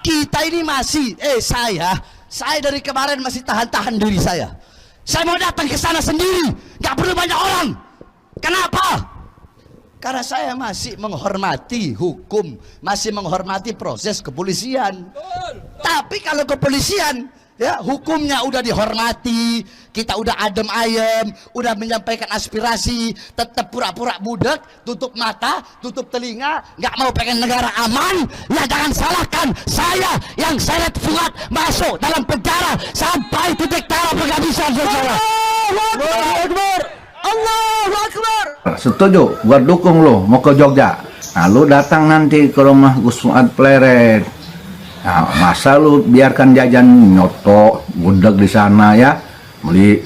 Kita ini masih, saya dari kemarin masih tahan-tahan diri saya. Saya mau datang ke sana sendiri, nggak perlu banyak orang. Kenapa? Karena saya masih menghormati hukum, masih menghormati proses kepolisian. Tapi kalau kepolisian, ya hukumnya udah dihormati, kita udah adem ayem, udah menyampaikan aspirasi, tetap pura-pura budak, tutup mata, tutup telinga, nggak mau pengen negara aman, ya jangan salahkan saya yang seret Fuad masuk dalam penjara sampai titik darah penghabisan, saudara. Allahu Akbar, Allahu Akbar. Setuju, gua dukung lo mau ke Jogja. Nah, lu datang nanti ke rumah Gus Fuad Pleret. Nah, masa lu biarkan jajan nyoto gudeg di sana ya, beli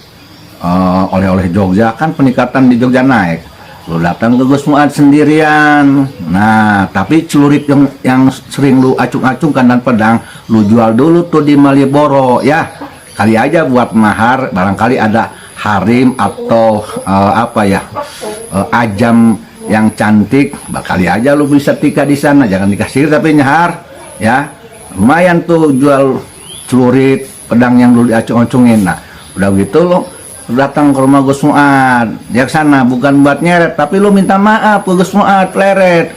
oleh-oleh Jogja, kan peningkatan di Jogja naik. Lu datang ke Gus Fuad sendirian. Nah, tapi celurit yang sering lu acung-acungkan dan pedang, lu jual dulu tuh di Malioboro ya. Kali aja buat mahar, barangkali ada harim atau ajam yang cantik, kali aja lu bisa tika di sana. Jangan dikasih tapi nyahar ya. Lumayan tuh jual celurit, pedang yang dulu diacung-acungin. Nah, udah gitu lo datang ke rumah Gus Fuad, dia kesana bukan buat nyeret, tapi lo minta maaf ke Gus Fuad Pleret.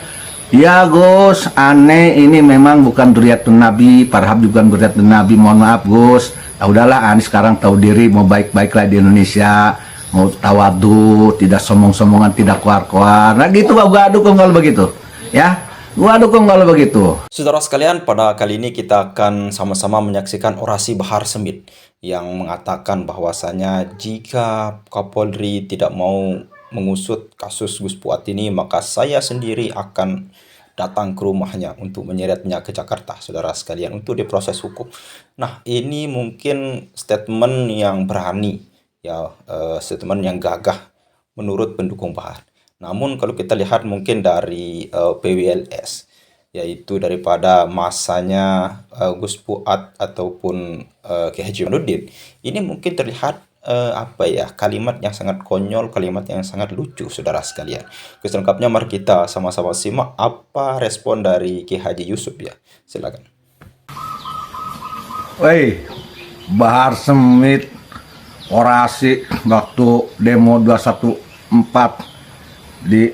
Ya Gus, aneh ini memang bukan duriatun Nabi, Parhab juga bukan duriatun Nabi, mohon maaf Gus. Nah, udahlah, aneh sekarang tahu diri, mau baik-baik lah di Indonesia, mau tawadu, tidak sombong-sombongan, tidak kuar-kuar. Nah gitu Pak, gua dukung kalau begitu ya. Gua dukung kalau begitu. Saudara sekalian, pada kali ini kita akan sama-sama menyaksikan orasi Bahar Smith yang mengatakan bahwasanya jika Kapolri tidak mau mengusut kasus Gus Fuad ini, maka saya sendiri akan datang ke rumahnya untuk menyeretnya ke Jakarta, saudara sekalian, untuk diproses hukum. Nah, ini mungkin statement yang berani, ya, statement yang gagah menurut pendukung Bahar. Namun kalau kita lihat mungkin dari PWLS, yaitu daripada masanya Gus Fuad ataupun Kiai Haji Maimunudin, ini mungkin terlihat kalimat yang sangat konyol, kalimat yang sangat lucu, saudara sekalian. Selengkapnya mari kita sama-sama simak apa respon dari Kiai Haji Yusuf ya. Silakan. Woi, Bahar Smith orasi waktu demo 214 di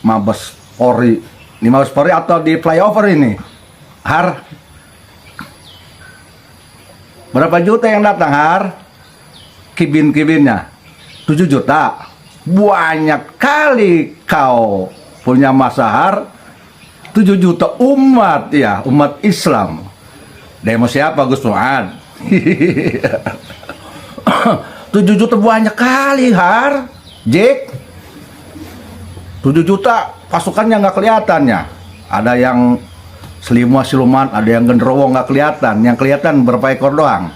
Mabes Polri, atau di flyover ini, Har, berapa juta yang datang Har? Kibin-kibinnya 7 juta. Banyak kali kau punya masa Har. 7 juta umat ya, umat Islam. Demo siapa Gus Fuad? 7 juta banyak kali Har. Jack 7 juta pasukannya nggak kelihatannya. Ada yang siluman, ada yang genderuwo nggak kelihatan. Yang kelihatan berapa ekor doang.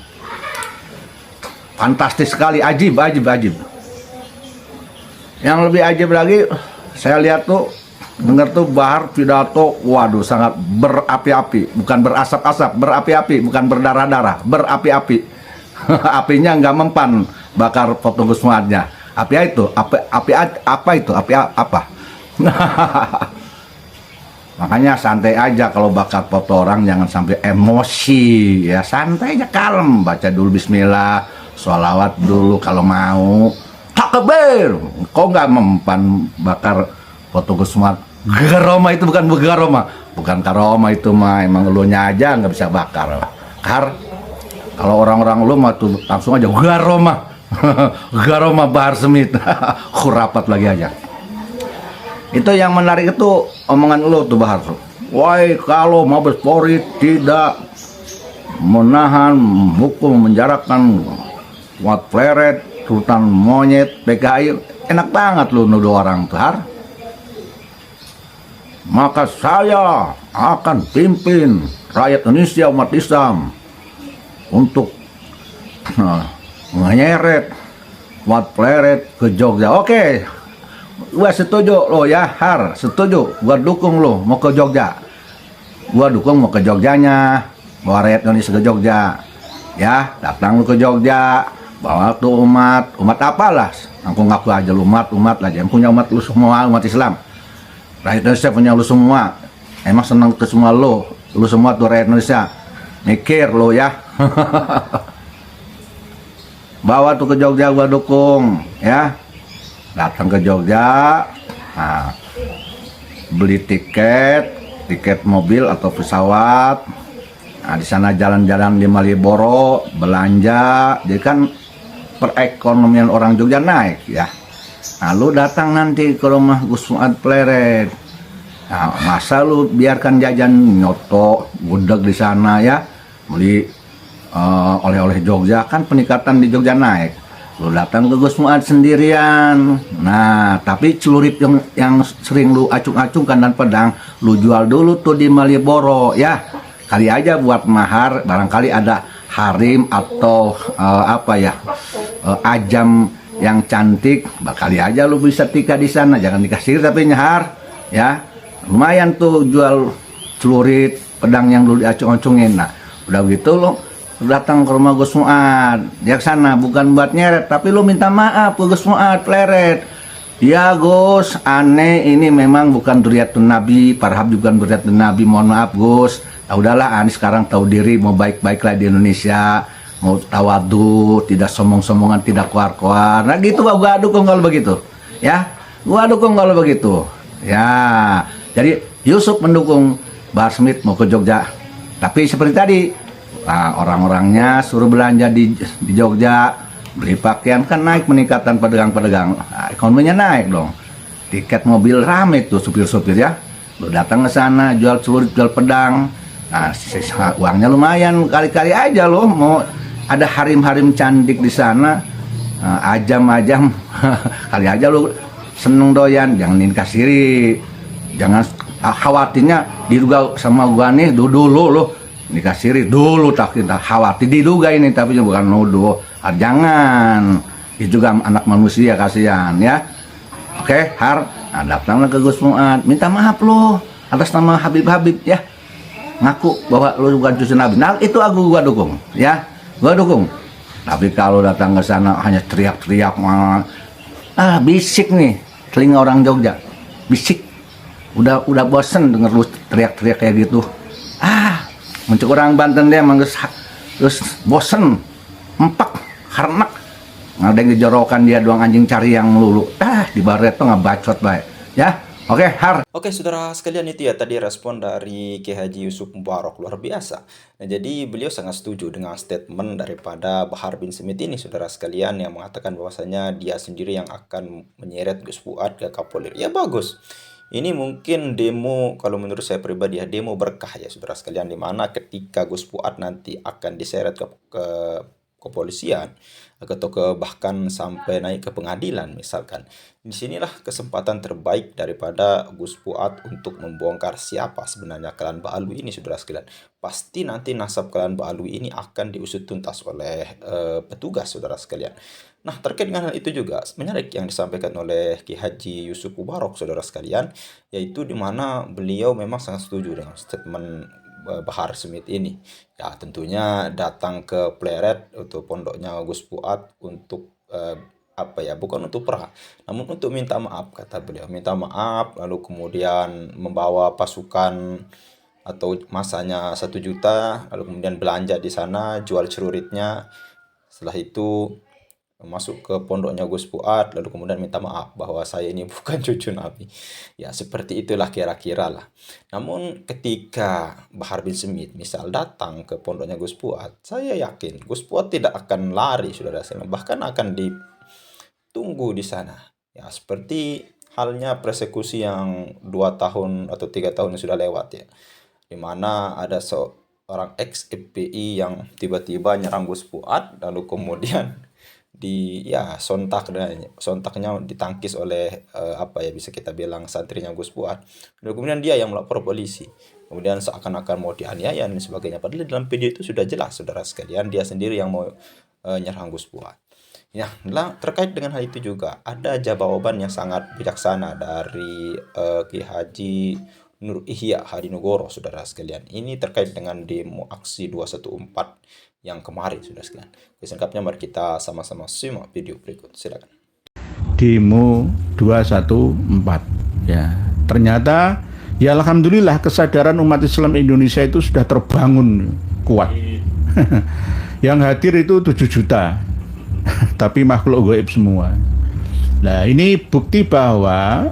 Fantastis sekali, ajib. Yang lebih ajib lagi, saya lihat tuh, dengar tuh Bahar pidato, waduh sangat berapi-api, bukan berasap-asap, berapi-api, bukan berdarah-darah, berapi-api. Apinya nggak mempan bakar foto Gus Fuadnya. Api apa? Makanya santai aja kalau bakar foto orang, jangan sampai emosi ya, santai aja, kalem, baca dulu bismillah, sholawat dulu kalau mau, takbir. Kok nggak mempan bakar foto Gus Fuad? Garoma itu bukan karoma itu mah, emang lu nya aja nggak bisa bakar. Kalau orang-orang lu mah tuh langsung aja garoma. Garoma Bahar Smith. Khurapat lagi aja. Itu yang menarik itu omongan lu tuh Bahar. Woi, kalau Mabes Polri tidak menahan, hukum, menjarakan Fuad Pleret, Sultan Monyet, PKI, enak banget lu nuduh orang tuh Har. Maka saya akan pimpin rakyat Indonesia, umat Islam, untuk menyeret Fuad Pleret ke Jogja. Oke, gua setuju lo ya Har, setuju, gua dukung lo mau ke Jogja. Gua dukung mau ke Jogjanya, bawa rakyat Indonesia ke Jogja ya. Datang lu ke Jogja, bawa tuh umat apalah, ngaku aja lu umat lah, yang punya umat lu semua, umat Islam, rakyat Indonesia punya lu semua. Emang senang ke semua lu semua tuh rakyat Indonesia. Mikir lo ya. Bawa tuh ke Jogja, gua dukung ya. Datang ke Jogja, nah, beli tiket mobil atau pesawat. Nah, di sana jalan-jalan di Malioboro, belanja. Jadi kan perekonomian orang Jogja naik ya. Nah, lu datang nanti ke rumah Gus Fuad Pleret. Nah, masa lu biarkan jajan nyoto, gudeg di sana ya, beli oleh-oleh Jogja, kan peningkatan di Jogja naik. Lu datang ke Gus Fuad sendirian. Nah, tapi celurit yang sering lu acung-acungkan dan pedang, lu jual dulu tuh di Malioboro ya. Kali aja buat mahar, barangkali ada harim atau ajam yang cantik, kali aja lu bisa tika di sana. Jangan dikasih tapi nyahar ya. Lumayan tuh jual celurit, pedang yang lu diacung-acungin. Nah, udah gitu lu datang ke rumah Gus Fuad, dia kesana bukan buat nyeret, tapi lu minta maaf ke Gus Fuad Pleret. Ya Gus, aneh ini memang bukan duriatun Nabi, para habib bukan duriatun Nabi, mohon maaf Gus. Nah, udahlah, aneh sekarang tahu diri, mau baik-baiklah di Indonesia, mau tawadu, tidak sombong-sombongan, tidak koar-koar. Nah gitu gua dukung kalau begitu, ya, gua dukung kalau begitu, ya. Jadi Yusuf mendukung Bahar Smith mau ke Jogja, tapi seperti tadi. Nah, orang-orangnya suruh belanja di Jogja, beli pakaian, kan naik peningkatan pedagang-pedagang. Nah, ekonominya naik dong. Tiket mobil rame tuh supir-supir ya. Lu datang ke sana jual celurit, jual pedang. Nah, sisa uangnya lumayan, kali-kali aja lo mau ada harim-harim cantik di sana. Nah, ajam-ajam kali aja lu seneng doyan, jangan nikah siri. Jangan khawatirnya diduga sama gua nih dulu lo. Nikah siri dulu, tak khawatir diduga ini, tapi bukan nuduh. Jangan, itu juga anak manusia, kasihan ya. Oke, Har, nah, datanglah ke Gus Fuad, minta maaf lo atas nama Habib-Habib ya, ngaku bahwa lo bukan cucu Nabi. Nah itu gua dukung ya, gua dukung. Tapi kalau datang ke sana hanya teriak-teriak, bisik nih telinga orang Jogja, bisik. Udah bosen denger lu teriak-teriak kayak gitu. Muncul orang Banten dia emang terus bosen, empak, harnak. Ada yang dijorokan dia doang, anjing cari yang melulu. Di baret tuh nggak bacot baik. Ya, oke, Har. Oke, saudara sekalian, itu ya tadi respon dari Kiai Haji Yusuf Mubarak, luar biasa. Nah, jadi beliau sangat setuju dengan statement daripada Bahar bin Smith ini, saudara sekalian, yang mengatakan bahwasanya dia sendiri yang akan menyeret Gus Fuad ke Kapolri. Ya bagus. Ini mungkin demo, kalau menurut saya pribadi ya, demo berkah ya saudara sekalian, dimana ketika Gus Fuad nanti akan diseret ke kepolisian atau bahkan sampai naik ke pengadilan misalkan. Disinilah kesempatan terbaik daripada Gus Fuad untuk membongkar siapa sebenarnya klan Ba'alwi ini saudara sekalian. Pasti nanti nasab klan Ba'alwi ini akan diusut tuntas oleh petugas saudara sekalian. Nah, terkait dengan hal itu juga menarik yang disampaikan oleh Ki Haji Yusuf Mubarak saudara sekalian, yaitu di mana beliau memang sangat setuju dengan statement Bahar Smith ini. Ya, tentunya datang ke Pleret atau pondoknya Gus Fuad untuk bukan untuk perang, namun untuk minta maaf, kata beliau. Minta maaf, lalu kemudian membawa pasukan atau masanya 1 juta, lalu kemudian belanja di sana, jual celuritnya. Setelah itu masuk ke pondoknya Gus Fuad, lalu kemudian minta maaf bahwa saya ini bukan cucu Nabi. Ya, seperti itulah kira-kira lah. Namun ketika Bahar bin Smith misal datang ke pondoknya Gus Fuad, saya yakin Gus Fuad tidak akan lari, saudara sekalian, bahkan akan ditunggu di sana. Ya, seperti halnya persekusi yang 2 tahun atau 3 tahun yang sudah lewat ya, di mana ada seorang ex FPI yang tiba-tiba nyerang Gus Fuad, lalu kemudian sontaknya ditangkis oleh bisa kita bilang santrinya Gus Fuad. Dan kemudian dia yang melapor polisi. Kemudian seakan-akan mau dianiaya dan sebagainya. Padahal dalam video itu sudah jelas saudara sekalian, dia sendiri yang mau nyerang Gus Fuad. Ya, terkait dengan hal itu juga ada jawaban yang sangat bijaksana dari Ki Haji Nur Ihya Hadinugoro saudara sekalian. Ini terkait dengan demo aksi 214 yang kemarin sudah sekalian. Selengkapnya mari kita sama-sama simak video berikut. Silakan. Demo 214 ya. Ternyata ya alhamdulillah kesadaran umat Islam Indonesia itu sudah terbangun kuat. Yang hadir itu 7 juta. Tapi makhluk gaib semua. Nah, ini bukti bahwa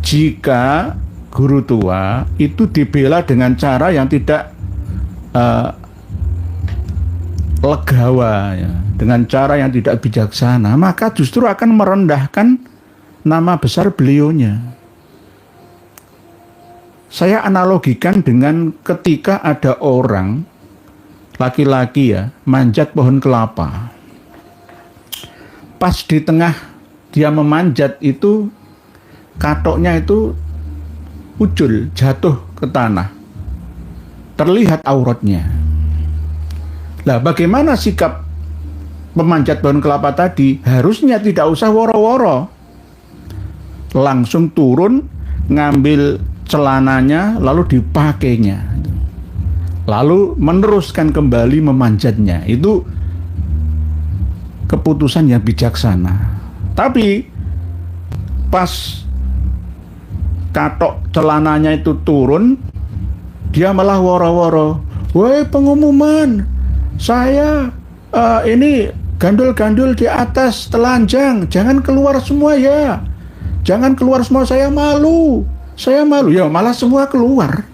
jika guru tua itu dibela dengan cara yang tidak legawa, ya, dengan cara yang tidak bijaksana, maka justru akan merendahkan nama besar beliaunya. Saya analogikan dengan ketika ada orang laki-laki ya manjat pohon kelapa. Pas di tengah dia memanjat itu katoknya itu ucul, jatuh ke tanah. Terlihat auratnya. Lah bagaimana sikap pemanjat pohon kelapa tadi? Harusnya tidak usah woro-woro. Langsung turun, ngambil celananya, lalu dipakainya. Lalu meneruskan kembali memanjatnya. Itu keputusan yang bijaksana. Tapi pas katok celananya itu turun, dia malah woro-woro. Woi pengumuman, saya ini gandul-gandul di atas telanjang, jangan keluar semua ya. Jangan keluar semua, saya malu. Saya malu. Ya malah semua keluar.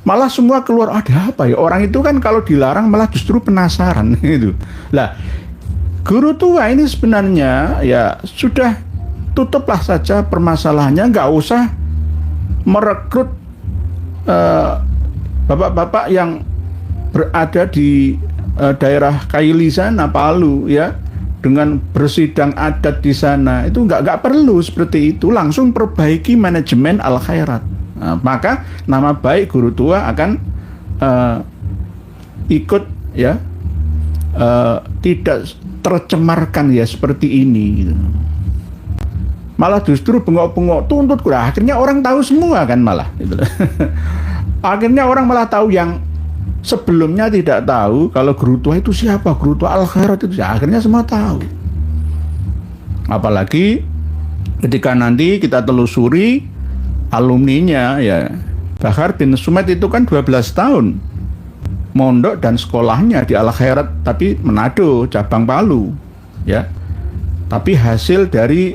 Malah semua keluar. Ada apa ya? Orang itu kan kalau dilarang malah justru penasaran gitu. Lah, guru tua ini sebenarnya ya sudah tutuplah saja permasalahannya, nggak usah merekrut bapak-bapak yang berada di daerah Kaili sana, Palu ya, dengan bersidang adat di sana. Itu nggak perlu seperti itu, langsung perbaiki manajemen al-khairat. Nah, maka nama baik guru tua akan ikut ya, tidak tercemarkan ya seperti ini gitu. Malah justru bengok-bengok tuntut kurang. Akhirnya orang tahu semua kan malah gitu. Akhirnya orang malah tahu yang sebelumnya tidak tahu kalau guru tua itu siapa, guru tua al-khairat itu. Akhirnya semua tahu. Apalagi ketika nanti kita telusuri alumninya ya. Bahar bin Sumet itu kan 12 tahun mondok dan sekolahnya di al-khairat, tapi Manado, cabang Palu ya. Tapi hasil dari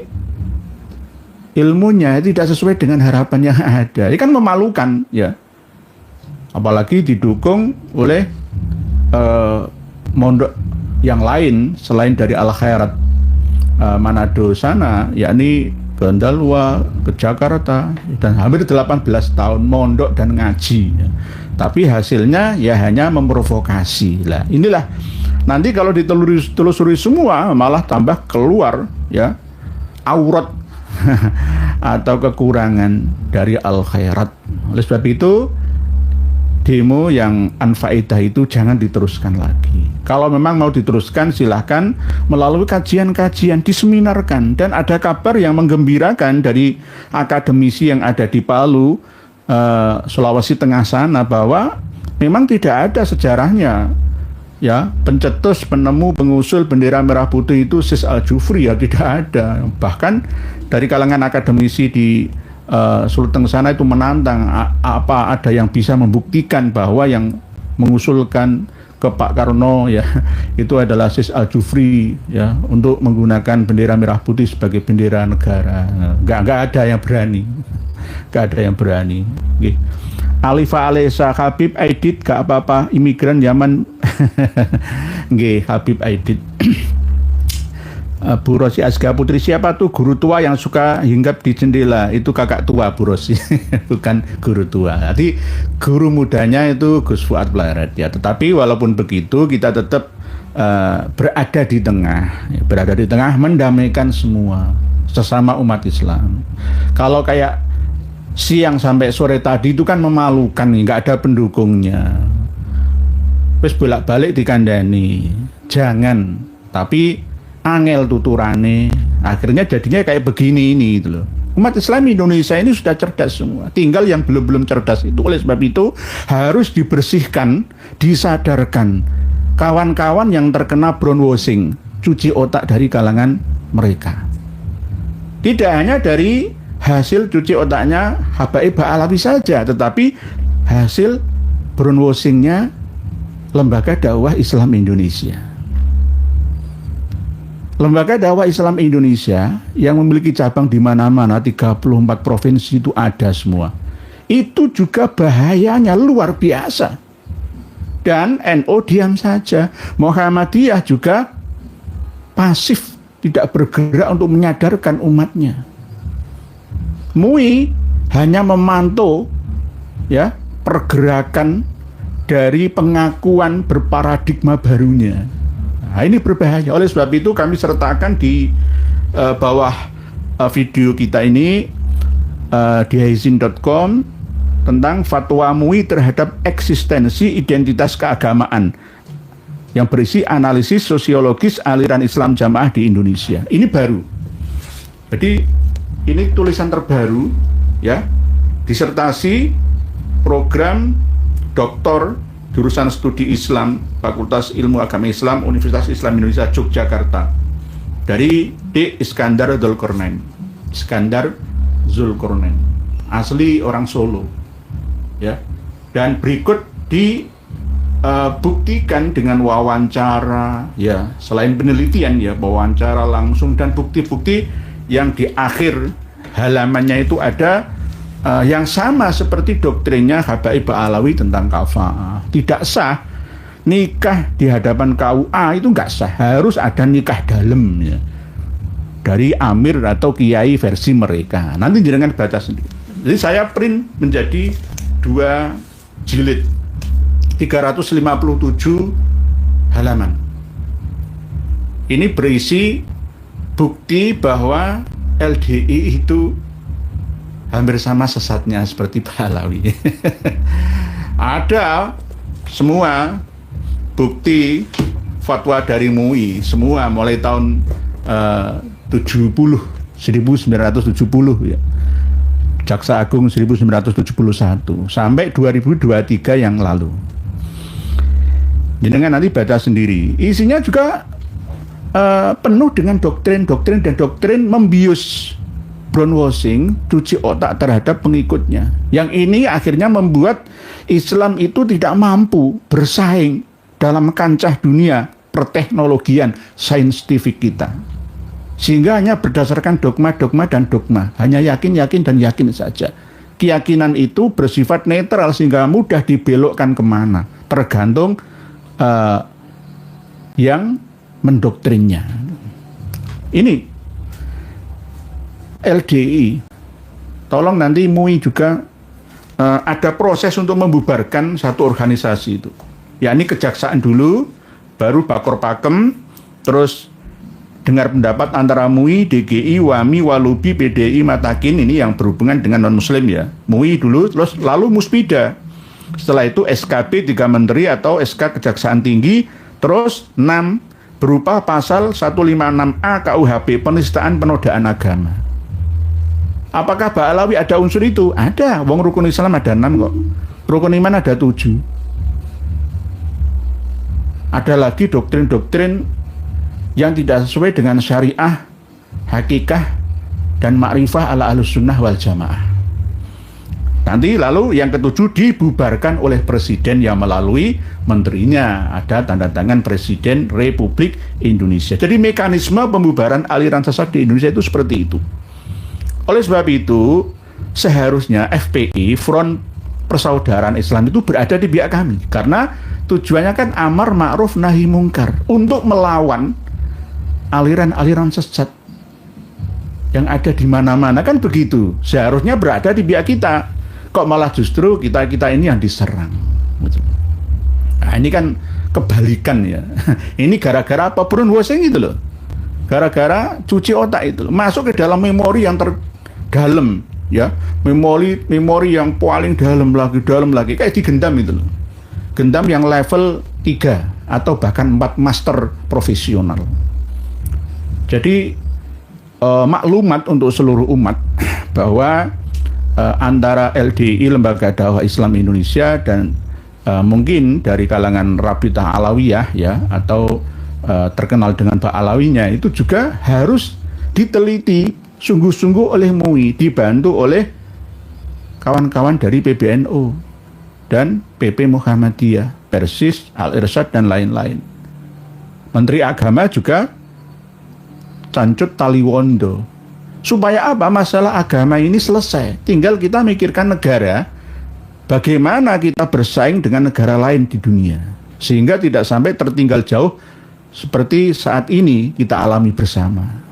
ilmunya tidak sesuai dengan harapan yang ada. Ini kan memalukan ya. Apalagi didukung oleh mondok yang lain selain dari al-khairat Manado sana, yakni Bandalua ke Jakarta, dan hampir 18 tahun mondok dan ngaji ya. Tapi hasilnya ya hanya memprovokasi. Lah inilah nanti kalau ditelusuri semua malah tambah keluar ya aurat atau kekurangan dari al-khairat. Oleh sebab itu demo yang anfaedah itu jangan diteruskan lagi. Kalau memang mau diteruskan silahkan melalui kajian-kajian, diseminarkan. Dan ada kabar yang menggembirakan dari akademisi yang ada di Palu, Sulawesi Tengah sana, bahwa memang tidak ada sejarahnya ya pencetus, penemu, pengusul bendera merah putih itu Sis Al-Jufri ya, tidak ada. Bahkan dari kalangan akademisi di Sulteng sana itu menantang apa ada yang bisa membuktikan bahwa yang mengusulkan ke Pak Karno ya itu adalah Sis Al-Jufri ya, untuk menggunakan bendera merah putih sebagai bendera negara. Nggak ada yang berani. Nggak ada yang berani. Okay. Alifa Alesa Habib Aidit gak apa-apa, imigran Yaman. Nggih, Habib Aidit. Bu Rosi Asga Putri, siapa tuh guru tua yang suka hinggap di jendela? Itu kakak tua Bu Rosi, bukan guru tua. Jadi guru mudanya itu Gus Fuad Pleret ya. Tetapi walaupun begitu kita tetap berada di tengah, mendamaikan semua sesama umat Islam. Kalau kayak siang sampai sore tadi itu kan memalukan nih, nggak ada pendukungnya. Terus bolak-balik dikandani, jangan. Tapi angel tuturane, akhirnya jadinya kayak begini ini gitu loh. Umat Islam Indonesia ini sudah cerdas semua, tinggal yang belum cerdas itu. Oleh sebab itu harus dibersihkan, disadarkan kawan-kawan yang terkena brainwashing, cuci otak dari kalangan mereka. Tidak hanya dari hasil cuci otaknya Habaib Ba'alawi saja, tetapi hasil brainwashingnya Lembaga Dakwah Islam Indonesia. Lembaga Dakwah Islam Indonesia yang memiliki cabang di mana-mana, 34 provinsi itu ada semua. Itu juga bahayanya luar biasa. Dan NU diam saja. Muhammadiyah juga pasif, tidak bergerak untuk menyadarkan umatnya. MUI hanya memantau ya pergerakan dari pengakuan berparadigma barunya. Nah, ini berbahaya. Oleh sebab itu kami sertakan di bawah video kita ini di haizin.com tentang fatwa MUI terhadap eksistensi identitas keagamaan yang berisi analisis sosiologis aliran Islam jamaah di Indonesia. Ini baru. Jadi ini tulisan terbaru ya, disertasi program doktor jurusan studi Islam Fakultas Ilmu Agama Islam Universitas Islam Indonesia Yogyakarta dari D. Iskandar Zulkarnain. Iskandar Zulkarnain, asli orang Solo ya. Dan berikut dibuktikan dengan wawancara ya, selain penelitian ya, wawancara langsung dan bukti-bukti yang di akhir halamannya itu ada yang sama seperti doktrinnya Habaib Ba'alawi tentang kafa'ah. Tidak sah nikah di hadapan KUA, itu nggak sah, harus ada nikah dalam ya, dari amir atau kiai versi mereka. Nanti jangan baca sendiri. Jadi saya print menjadi 2 jilid 357 halaman. Ini berisi bukti bahwa LDI itu hampir sama sesatnya seperti Ba'alawi. Ada semua bukti fatwa dari MUI, semua mulai tahun 1970 ya. Jaksa Agung 1971 sampai 2023 yang lalu. Jenengan nanti baca sendiri. Isinya juga penuh dengan doktrin dan doktrin membius, brainwashing, cuci otak terhadap pengikutnya. Yang ini akhirnya membuat Islam itu tidak mampu bersaing dalam kancah dunia perteknologian saintifik kita. Sehingga hanya berdasarkan dogma dan dogma. Hanya yakin dan yakin saja. Keyakinan itu bersifat netral sehingga mudah dibelokkan kemana. Tergantung yang mendoktrinnya. Ini LDI, tolong nanti MUI juga ada proses untuk membubarkan satu organisasi itu. Ya, ini kejaksaan dulu, baru Bakor Pakem, terus dengar pendapat antara MUI, DGI, WAMI, Walubi, PDI, Matakin, ini yang berhubungan dengan non-muslim ya. MUI dulu, terus lalu Muspida. Setelah itu SKP 3 Menteri atau SK Kejaksaan Tinggi, terus 6 berupa pasal 156A KUHP penistaan penodaan agama. Apakah Ba'alawi ada unsur itu? Ada. Wong rukun Islam ada 6 kok. Rukun iman ada 7. Ada lagi doktrin-doktrin yang tidak sesuai dengan syariah, hakikah, dan ma'rifah ala ahlus sunnah wal jamaah. Nanti lalu yang ke-7 dibubarkan oleh presiden yang melalui menterinya. Ada tanda tangan Presiden Republik Indonesia. Jadi mekanisme pembubaran aliran sesat di Indonesia itu seperti itu. Oleh sebab itu, seharusnya FPI, Front Persaudaraan Islam itu berada di pihak kami. Karena tujuannya kan amar ma'ruf nahi mungkar. Untuk melawan aliran-aliran sesat yang ada di mana-mana, kan begitu. Seharusnya berada di pihak kita. Kok malah justru kita ini yang diserang. Nah, ini kan kebalikan ya. Ini gara-gara apa? Brainwashing itu loh. Gara-gara cuci otak itu loh. Masuk ke dalam memori yang terdalam ya. Memori yang paling dalam lagi. Kayak digendam itu loh. Gendam yang level 3 atau bahkan 4 master profesional. Jadi maklumat untuk seluruh umat bahwa antara LDI, Lembaga Dakwah Islam Indonesia, dan mungkin dari kalangan Rabitah Alawiyah ya, atau terkenal dengan Ba'alawinya, itu juga harus diteliti sungguh-sungguh oleh MUI, dibantu oleh kawan-kawan dari PBNU. dan PP Muhammadiyah, Persis, Al-Irsyad, dan lain-lain. Menteri Agama juga Cancut Taliwondo. Supaya apa? Masalah agama ini selesai. Tinggal kita mikirkan negara, bagaimana kita bersaing dengan negara lain di dunia. Sehingga tidak sampai tertinggal jauh seperti saat ini kita alami bersama.